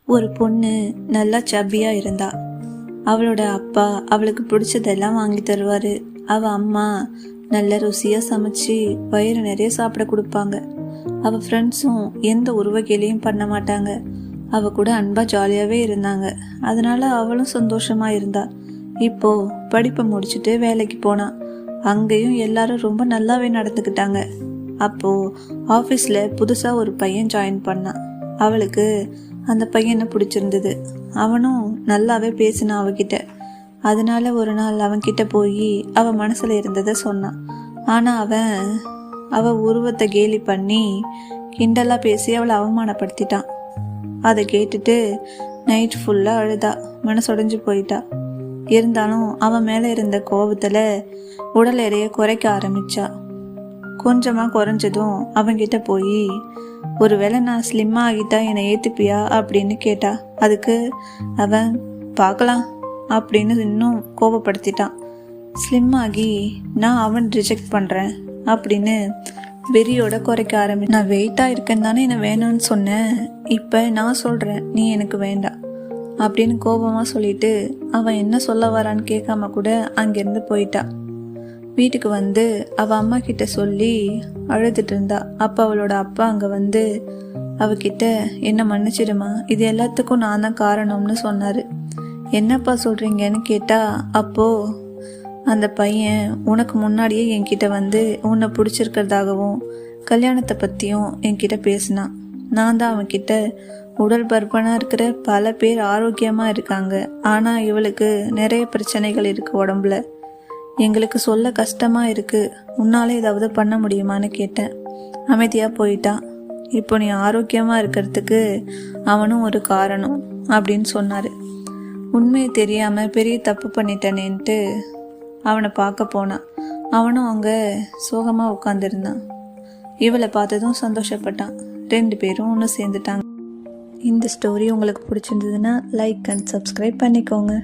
ஒரு பொண்ணு நல்லா சப்பியாக இருந்தா. அவளோட அப்பா அவளுக்கு பிடிச்சதெல்லாம் வாங்கி தருவார். அவள் அம்மா நல்ல ருசியாக சமைச்சு வயிறு நிறைய சாப்பிட கொடுப்பாங்க. அவள் ஃப்ரெண்ட்ஸும் எந்த உருவகேலியும் பண்ண மாட்டாங்க. அவள் கூட அன்பாக ஜாலியாகவே இருந்தாங்க. அதனால அவளும் சந்தோஷமாக இருந்தா. இப்போது படிப்பை முடிச்சுட்டு வேலைக்கு போனான். அங்கேயும் எல்லாரும் ரொம்ப நல்லாவே நடந்துக்கிட்டாங்க. அப்போது ஆஃபீஸில் புதுசாக ஒரு பையன் ஜாயின் பண்ணான். அவளுக்கு அந்த பையனை பிடிச்சிருந்தது. அவனும் நல்லாவே பேசினான் அவகிட்ட. அதனால ஒரு நாள் அவன்கிட்ட போய் அவன் மனசில் இருந்ததை சொன்னான். ஆனால் அவன் உருவத்தை கேலி பண்ணி கிண்டலாக பேசி அவளை அவமானப்படுத்திட்டான். அதை கேட்டுட்டு நைட் ஃபுல்லாக அழுதா, மனசுடைஞ்சு போயிட்டா. இருந்தாலும் அவன் மேலே இருந்த கோபத்தில் உடல் எடையை குறைக்க ஆரம்பிச்சா. கொஞ்சமாக குறைஞ்சதும் அவன்கிட்ட போய் ஒருவேளை நான் ஸ்லிம்மாக ஆகிட்டா என்னை ஏற்றுப்பியா அப்படின்னு கேட்டா. அதுக்கு அவன் பார்க்கலாம் அப்படின்னு இன்னும் கோபப்படுத்திட்டான். ஸ்லிம் ஆகி நான் அவன் ரிஜெக்ட் பண்ணுறேன் அப்படின்னு வெறியோட குறைக்க நான் வெயிட்டாக இருக்கேன்னு தானே என்னை வேணான்னு சொன்னேன். இப்போ நான் சொல்கிறேன் நீ எனக்கு வேண்டாம் அப்படின்னு கோபமாக சொல்லிட்டு அவன் என்ன சொல்ல வரான்னு கேட்காம கூட அங்கேருந்து போயிட்டா. வீட்டுக்கு வந்து அவள் அம்மா கிட்ட சொல்லி அழுதுட்டு இருந்தா. அப்போ அவளோட அப்பா அங்கே வந்து அவகிட்ட என்ன மன்னிச்சிடுமா, இது எல்லாத்துக்கும் நான் தான் காரணம்னு சொன்னார். என்னப்பா சொல்கிறீங்கன்னு கேட்டா. அப்போது அந்த பையன் உனக்கு முன்னாடியே என்கிட்ட வந்து உன்னை பிடிச்சிருக்கிறதாகவும் கல்யாணத்தை பற்றியும் என்கிட்ட பேசினான். நான் தான் அவன்கிட்ட உடல் பருப்பனாக இருக்கிற பல பேர் ஆரோக்கியமாக இருக்காங்க, ஆனால் இவளுக்கு நிறைய பிரச்சனைகள் இருக்குது உடம்புல, எங்களுக்கு சொல்ல கஷ்டமாக இருக்குது, உன்னால் ஏதாவது பண்ண முடியுமான்னு கேட்டேன். அமைதியாக போயிட்டான். இப்போ நீ ஆரோக்கியமாக இருக்கிறதுக்கு அவனும் ஒரு காரணம் அப்படின்னு சொன்னார். உண்மையை தெரியாமல் பெரிய தப்பு பண்ணிட்டேனேன்ட்டு அவனை பார்க்க போனான். அவனும் அங்கே சோகமாக உட்காந்துருந்தான். இவளை பார்த்ததும் சந்தோஷப்பட்டான். 2 பேரும் ஒன்று சேர்ந்துட்டாங்க. இந்த ஸ்டோரி உங்களுக்கு பிடிச்சிருந்ததுன்னா லைக் அண்ட் சப்ஸ்கிரைப் பண்ணிக்கோங்க.